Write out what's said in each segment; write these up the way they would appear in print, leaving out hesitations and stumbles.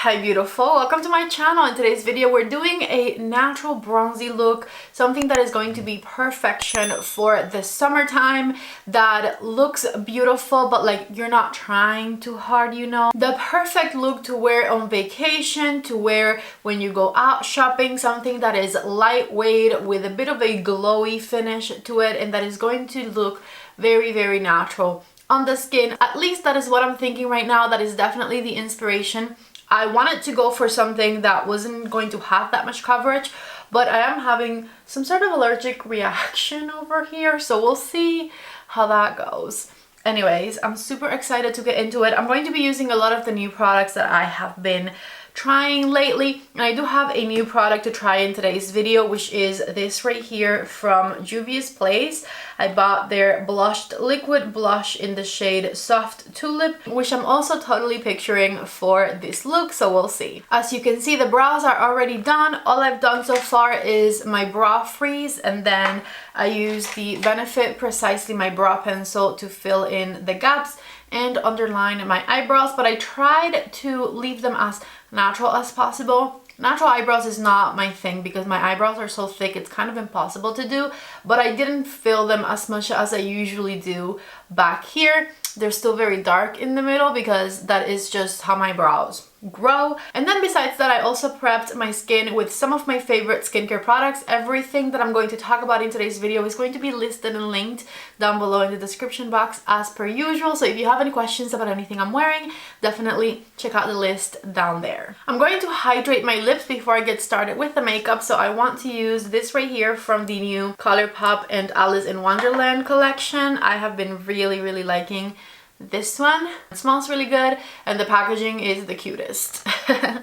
Hi beautiful, welcome to my channel. In today's video we're doing a natural bronzy look, something that is going to be perfection for the summertime, that looks beautiful but like you're not trying too hard, you know. The perfect look to wear on vacation, to wear when you go out shopping, something that is lightweight with a bit of a glowy finish to it and that is going to look very natural on the skin. At least that is what I'm thinking right now. That is definitely the inspiration. I wanted to go for something that wasn't going to have that much coverage, but I am having some sort of allergic reaction over here, so we'll see how that goes. Anyways, I'm super excited to get into it. I'm going to be using a lot of the new products that I have been trying lately, and I do have a new product to try in today's video, which is this right here from Juvia's Place. I bought their blushed liquid blush in the shade Soft Tulip, which I'm also totally picturing for this look, so we'll see. As you can see, the brows are already done. All I've done so far is my brow freeze, and then I use the Benefit Precisely My Brow Pencil to fill in the gaps and underline my eyebrows, but I tried to leave them as natural as possible. Natural eyebrows is not my thing because my eyebrows are so thick it's kind of impossible to do, but I didn't fill them as much as I usually do back here. They're still very dark in the middle because that is just how my brows grow. And then besides that, I also prepped my skin with some of my favorite skincare products. Everything that I'm going to talk about in today's video is going to be listed and linked down below in the description box as per usual. So if you have any questions about anything I'm wearing, definitely check out the list down there. I'm going to hydrate my lips before I get started with the makeup. So I want to use this right here from the new ColourPop and Alice in Wonderland collection. I have been really liking this one. It smells really good and the packaging is the cutest.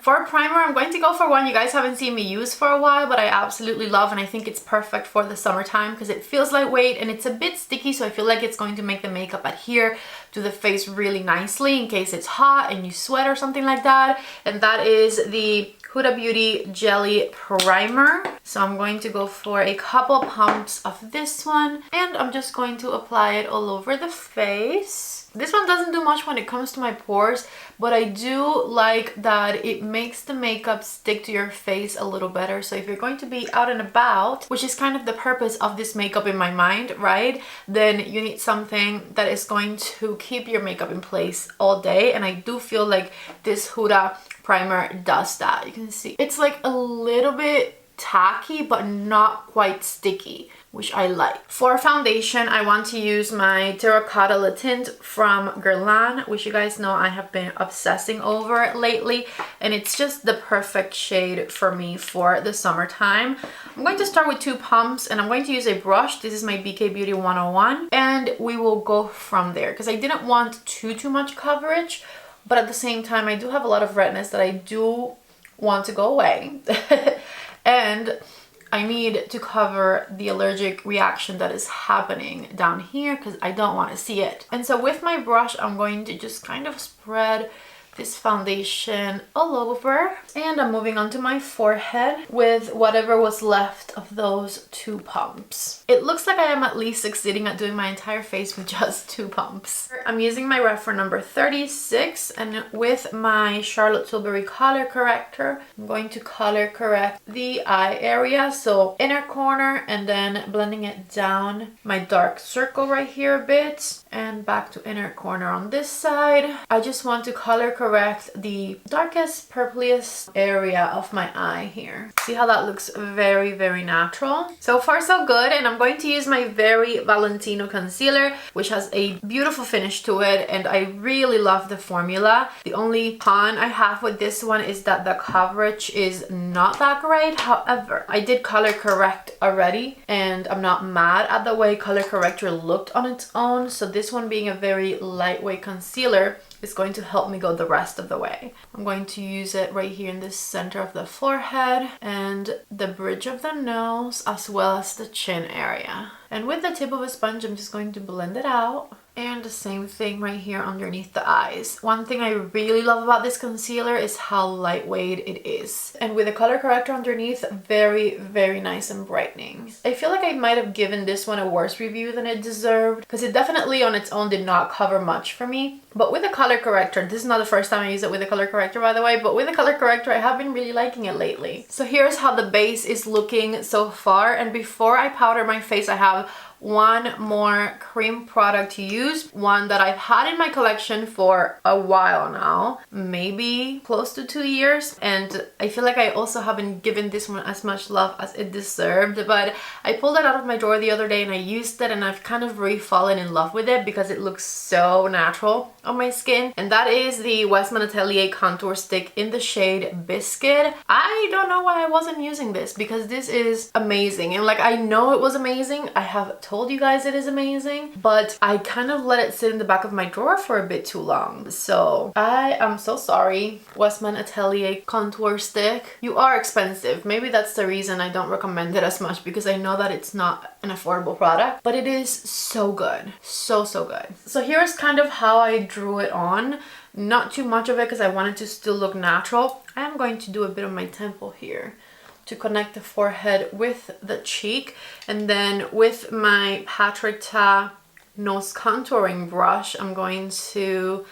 For a primer, I'm going to go for one you guys haven't seen me use for a while, but I absolutely love, and I think it's perfect for the summertime because it feels lightweight and it's a bit sticky, so I feel like it's going to make the makeup adhere to the face really nicely in case it's hot and you sweat or something like that. And that is the Huda Beauty Jelly Primer. So I'm going to go for a couple pumps of this one and I'm just going to apply it all over the face. This one doesn't do much when it comes to my pores, but I do like that it makes the makeup stick to your face a little better. So if you're going to be out and about, which is kind of the purpose of this makeup in my mind, right? Then you need something that is going to keep your makeup in place all day. And I do feel like this Huda primer does that. You can see it's like a little bit tacky but not quite sticky, which I like. For foundation, I want to use my Terracotta Le Tint from Glam, which you guys know I have been obsessing over lately, and it's just the perfect shade for me for the summertime. I'm going to start with 2 pumps and I'm going to use a brush. This is my BK Beauty 101, and we will go from there because I didn't want too much coverage, but at the same time I do have a lot of redness that I do want to go away. And I need to cover the allergic reaction that is happening down here because I don't want to see it. And so with my brush, I'm going to just kind of spread this foundation all over, and I'm moving on to my forehead with whatever was left of those 2 pumps. It looks like I am at least succeeding at doing my entire face with just 2 pumps. I'm using my REPHR number 36, and with my Charlotte Tilbury color corrector, I'm going to color correct the eye area, so inner corner, and then blending it down my dark circle right here a bit, and back to inner corner on this side. I just want to color correct the darkest, purpliest area of my eye here. See how that looks very natural? So far so good, and I'm going to use my Very Valentino concealer, which has a beautiful finish to it, and I really love the formula. The only con I have with this one is that the coverage is not that great. However, I did color correct already, and I'm not mad at the way color corrector looked on its own, so this one being a very lightweight concealer is going to help me go the rest of the way. I'm going to use it right here in the center of the forehead and the bridge of the nose, as well as the chin area. And with the tip of a sponge, I'm just going to blend it out. And the same thing right here underneath the eyes. One thing I really love about this concealer is how lightweight it is. And with the color corrector underneath, very nice and brightening. I feel like I might have given this one a worse review than it deserved, because it definitely on its own did not cover much for me. But with the color corrector, this is not the first time I use it with the color corrector, by the way, but with the color corrector, I have been really liking it lately. So here's how the base is looking so far. And before I powder my face, I have one more cream product to use, one that I've had in my collection for a while now, maybe close to 2 years, and I feel like I also haven't given this one as much love as it deserved. But I pulled it out of my drawer the other day and I used it, and I've kind of fallen in love with it because it looks so natural on my skin, and that is the Westman Atelier contour stick in the shade Biscuit. I don't know why I wasn't using this, because this is amazing, and like, I know it was amazing, I have told you guys it is amazing, but I kind of let it sit in the back of my drawer for a bit too long. So I am so sorry, Westman Atelier contour stick. You are expensive. Maybe that's the reason I don't recommend it as much, because I know that it's not an affordable product, but it is so good. So good. So here's kind of how I drew it on. Not too much of it because I wanted to still look natural. I am going to do a bit of my temple here to connect the forehead with the cheek, and then with my Patrick Ta nose contouring brush, I'm going to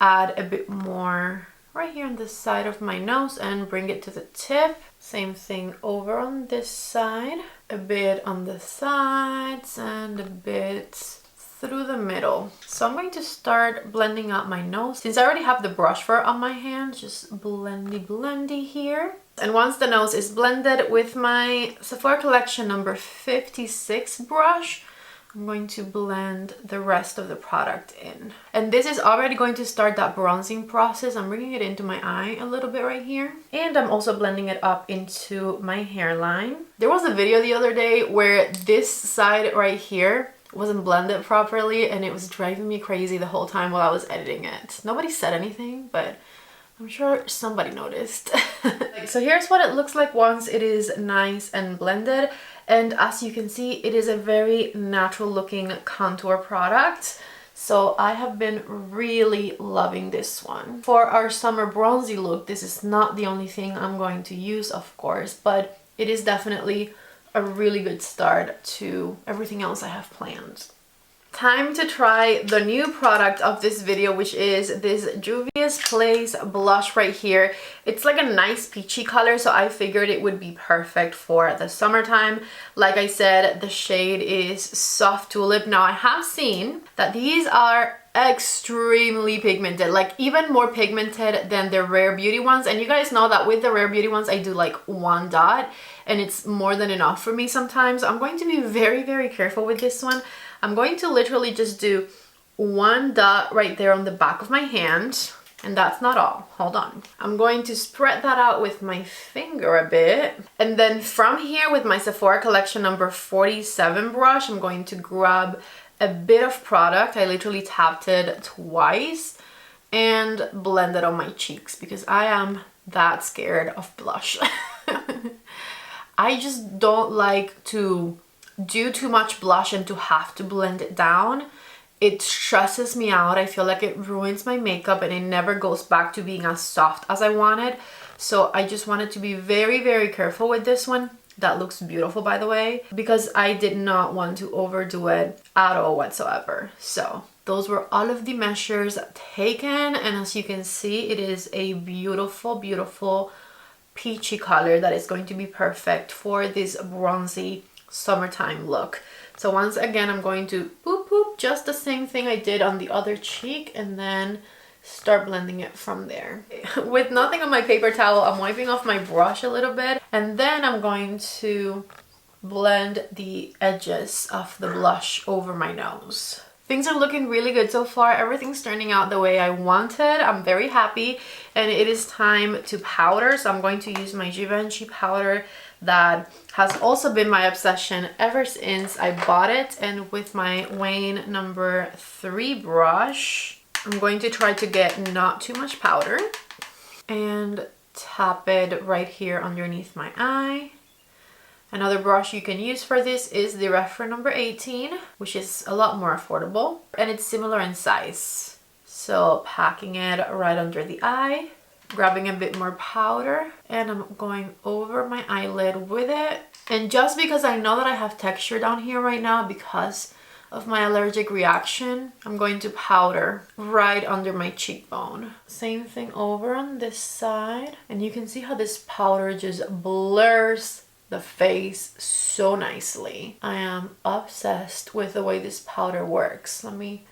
add a bit more right here on the side of my nose and bring it to the tip. Same thing over on this side, a bit on the sides and a bit through the middle. So I'm going to start blending out my nose. Since I already have the brush fur on my hand, just blendy here. And once the nose is blended with my Sephora Collection number 56 brush, I'm going to blend the rest of the product in. And this is already going to start that bronzing process. I'm bringing it into my eye a little bit right here. And I'm also blending it up into my hairline. There was a video the other day where this side right here wasn't blended properly, and it was driving me crazy the whole time while I was editing it. Nobody said anything, but I'm sure somebody noticed. So here's what it looks like once it is nice and blended. And as you can see, it is a very natural looking contour product. So I have been really loving this one. For our summer bronzy look, this is not the only thing I'm going to use, of course, but it is definitely a really good start to everything else I have planned. Time to try the new product of this video, which is this Juvia's Place blush right here. It's like a nice peachy color, so I figured it would be perfect for the summertime. Like I said, the shade is Soft Tulip. Now I have seen that these are extremely pigmented, like even more pigmented than the Rare Beauty ones, and you guys know that with the Rare Beauty ones I do like one dot and it's more than enough for me sometimes. I'm going to be very careful with this one. I'm going to literally just do one dot right there on the back of my hand, and that's not all. Hold on. I'm going to spread that out with my finger a bit, and then from here with my Sephora Collection number 47 brush, I'm going to grab a bit of product. I literally tapped it twice and blend it on my cheeks because I am that scared of blush. I just don't like to do too much blush and to have to blend it down. It stresses me out. I feel like it ruins my makeup and it never goes back to being as soft as I wanted. So I just wanted to be very careful with this one. That looks beautiful, by the way, because I did not want to overdo it at all whatsoever. So those were all of the measures taken, and as you can see, it is a beautiful peachy color that is going to be perfect for this bronzy summertime look. So once again, I'm going to boop just the same thing I did on the other cheek, and then start blending it from there. With nothing on my paper towel, I'm wiping off my brush a little bit, and then I'm going to blend the edges of the blush over my nose. Things are looking really good so far. Everything's turning out the way I wanted. I'm very happy, and it is time to powder. So I'm going to use my Givenchy powder that has also been my obsession ever since I bought it. And with my Wayne number 3 brush, I'm going to try to get not too much powder and tap it right here underneath my eye. Another brush you can use for this is the REPHR number 18, which is a lot more affordable, and it's similar in size. So packing it right under the eye, grabbing a bit more powder, and I'm going over my eyelid with it. And just because I know that I have texture down here right now because of my allergic reaction, I'm going to powder right under my cheekbone. Same thing over on this side. And you can see how this powder just blurs the face so nicely. I am obsessed with the way this powder works. Let me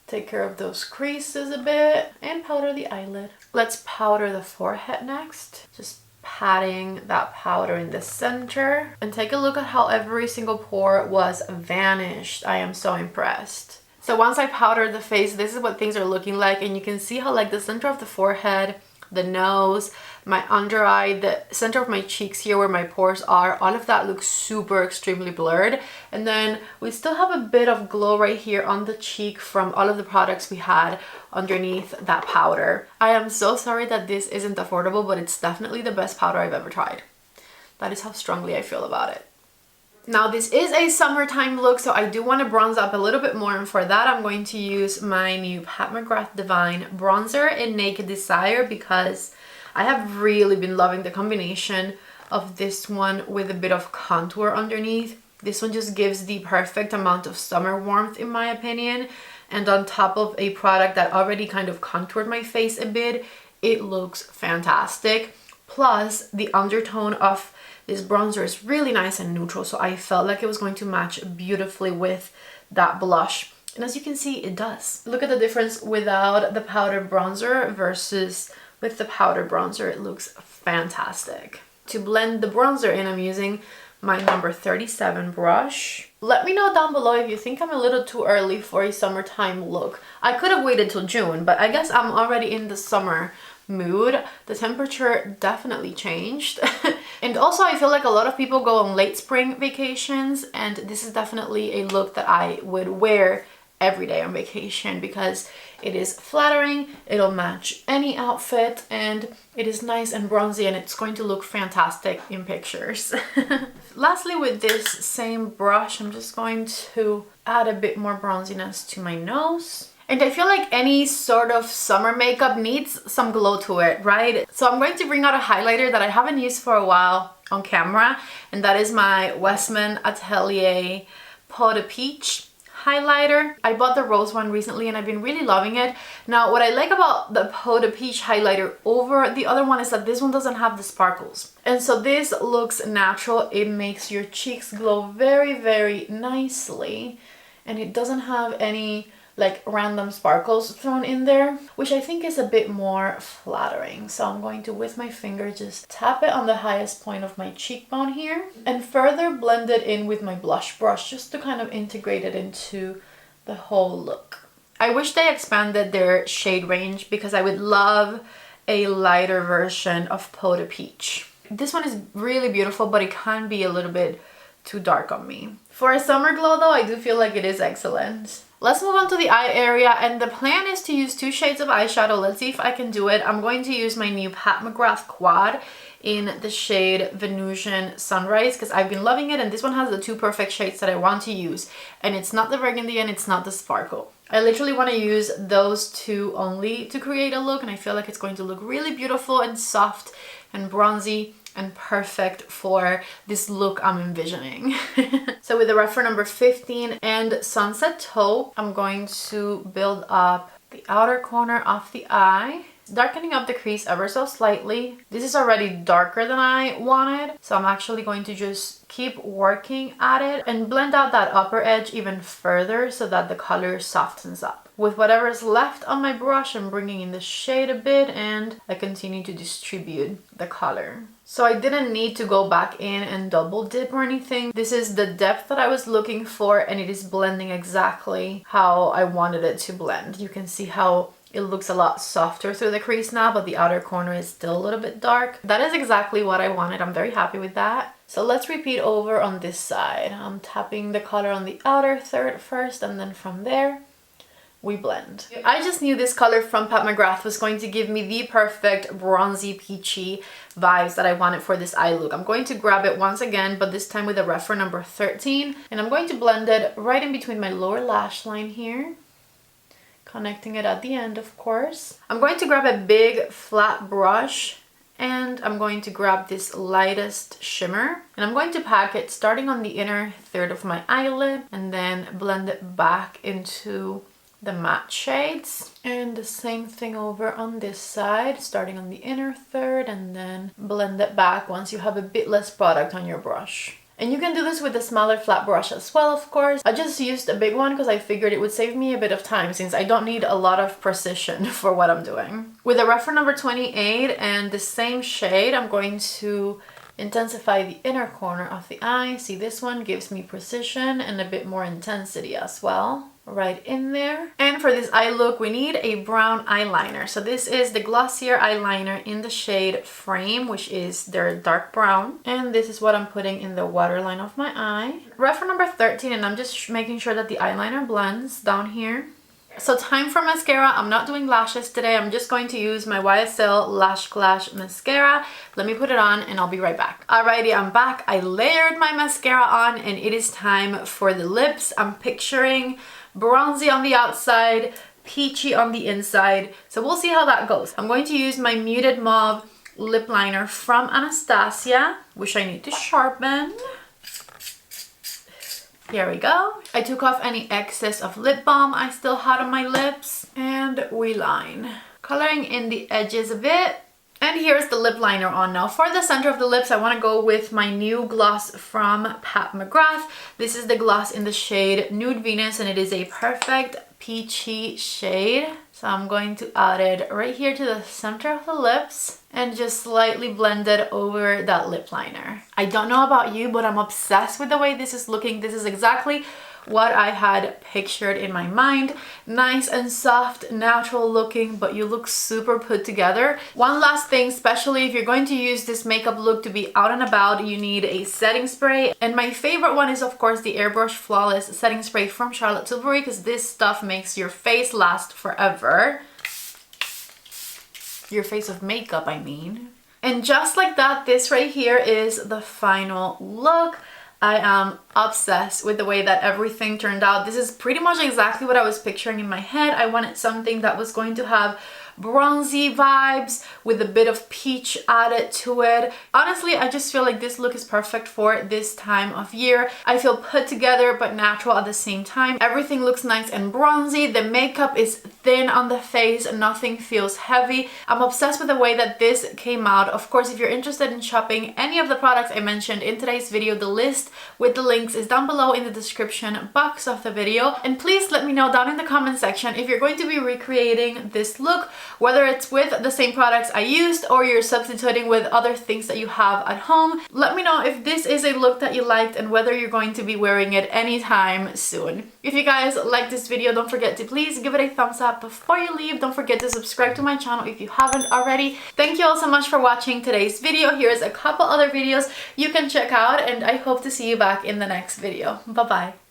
take care of those creases a bit and powder the eyelid. Let's powder the forehead next. Just patting that powder in the center, and take a look at how every single pore was vanished. I am so impressed. So once I powdered the face, this is what things are looking like, and you can see how like the center of the forehead, the nose, my under eye, the center of my cheeks here where my pores are, all of that looks super extremely blurred. And then we still have a bit of glow right here on the cheek from all of the products we had underneath that powder. I am so sorry that this isn't affordable, but it's definitely the best powder I've ever tried. That is how strongly I feel about it. Now this is a summertime look, so I do want to bronze up a little bit more, and for that I'm going to use my new Pat McGrath Divine bronzer in Naked Desire, because I have really been loving the combination of this one with a bit of contour underneath. This one just gives the perfect amount of summer warmth in my opinion, and on top of a product that already kind of contoured my face a bit, it looks fantastic. Plus the undertone of this bronzer is really nice and neutral, so I felt like it was going to match beautifully with that blush. And as you can see, it does. Look at the difference without the powder bronzer versus with the powder bronzer. It looks fantastic. To blend the bronzer in, I'm using my number 37 brush. Let me know down below if you think I'm a little too early for a summertime look. I could have waited till June, but I guess I'm already in the summer mood. The temperature definitely changed. And also I feel like a lot of people go on late spring vacations, and this is definitely a look that I would wear every day on vacation because it is flattering, it'll match any outfit, and it is nice and bronzy, and it's going to look fantastic in pictures. Lastly, with this same brush, I'm just going to add a bit more bronziness to my nose. And I feel like any sort of summer makeup needs some glow to it, right? So I'm going to bring out a highlighter that I haven't used for a while on camera, and that is my Westman Atelier Peau de Peach highlighter. I bought the rose one recently and I've been really loving it. Now, what I like about the Peau de Peach highlighter over the other one is that this one doesn't have the sparkles. And so this looks natural. It makes your cheeks glow very, very nicely, and it doesn't have any like random sparkles thrown in there, which I think is a bit more flattering. So I'm going to, with my finger, just tap it on the highest point of my cheekbone here and further blend it in with my blush brush just to kind of integrate it into the whole look. I wish they expanded their shade range because I would love a lighter version of Peau de Peach. This one is really beautiful, but it can be a little bit too dark on me. For a summer glow though, I do feel like it is excellent. Let's move on to the eye area, and the plan is to use 2 shades of eyeshadow. Let's see if I can do it. I'm going to use my new Pat McGrath Quad in the shade Venusian Sunrise because I've been loving it, and this one has the 2 perfect shades that I want to use, and it's not the burgundy and it's not the sparkle. I literally want to use those 2 only to create a look, and I feel like it's going to look really beautiful and soft and bronzy and perfect for this look I'm envisioning. So with the REPHR number 15 and Sunset Taupe, I'm going to build up the outer corner of the eye, darkening up the crease ever so slightly. This is already darker than I wanted, so I'm actually going to just keep working at it and blend out that upper edge even further so that the color softens up. With whatever is left on my brush, I'm bringing in the shade a bit, and I continue to distribute the color. So I didn't need to go back in and double dip or anything. This is the depth that I was looking for, and it is blending exactly how I wanted it to blend. You can see how it looks a lot softer through the crease now, but the outer corner is still a little bit dark. That is exactly what I wanted. I'm very happy with that. So let's repeat over on this side. I'm tapping the color on the outer third first, and then from there we blend. I just knew this color from Pat McGrath was going to give me the perfect bronzy peachy vibes that I wanted for this eye look. I'm going to grab it once again, but this time with a REPHR number 13, and I'm going to blend it right in between my lower lash line here, connecting it at the end, of course. I'm going to grab a big flat brush And I'm going to grab this lightest shimmer and I'm going to pack it starting on the inner third of my eyelid and then blend it back into the matte shades. And the same thing over on this side, starting on the inner third and then blend it back once you have a bit less product on your brush. And you can do this with a smaller flat brush as well, of course. I just used a big one because I figured it would save me a bit of time since I don't need a lot of precision for what I'm doing. With the REPHR number 28 and the same shade, I'm going to intensify the inner corner of the eye. See, this one gives me precision and a bit more intensity as well. Right in there. And for this eye look, we need a brown eyeliner. So this is the Glossier eyeliner in the shade Frame, which is their dark brown. And this is what I'm putting in the waterline of my eye. REPHR number 13, and I'm just making sure that the eyeliner blends down here. So time for mascara. I'm not doing lashes today. I'm just going to use my YSL Lash Clash mascara. Let me put it on and I'll be right back. Alrighty, I'm back. I layered my mascara on and it is time for the lips. I'm picturing Bronzy on the outside, Peachy on the inside. So we'll see how that goes. I'm going to use my Muted Mauve lip liner from Anastasia, which I need to sharpen. Here we go. I took off any excess of lip balm I still had on my lips and we line. Coloring in the edges a bit. And here's the lip liner on now. For the center of the lips, I want to go with my new gloss from Pat McGrath. This is the gloss in the shade Nude Venus and it is a perfect peachy shade. So I'm going to add it right here to the center of the lips and just slightly blend it over that lip liner. I don't know about you, but I'm obsessed with the way this is looking. This is exactly what I had pictured in my mind. Nice and soft, natural looking, but you look super put together. One last thing, especially if you're going to use this makeup look to be out and about, you need a setting spray. And my favorite one is of course the Airbrush Flawless setting spray from Charlotte Tilbury, because this stuff makes your face last forever. Your face of makeup, I mean. And just like that, this right here is the final look. I am obsessed with the way that everything turned out. This is pretty much exactly what I was picturing in my head. I wanted something that was going to have bronzy vibes with a bit of peach added to it. Honestly, I just feel like this look is perfect for this time of year. I feel put together but natural at the same time. Everything looks nice and bronzy. The makeup is thin on the face. Nothing feels heavy. I'm obsessed with the way that this came out. Of course, if you're interested in shopping any of the products I mentioned in today's video, the list with the links is down below in the description box of the video. And please let me know down in the comment section if you're going to be recreating this look, whether it's with the same products I used or you're substituting with other things that you have at home. Let me know if this is a look that you liked and whether you're going to be wearing it anytime soon. If you guys like this video, don't forget to please give it a thumbs up. Before you leave, don't forget to subscribe to my channel if you haven't already. Thank you all so much for watching today's video. Here's a couple other videos you can check out and I hope to see you back in the next video. Bye bye.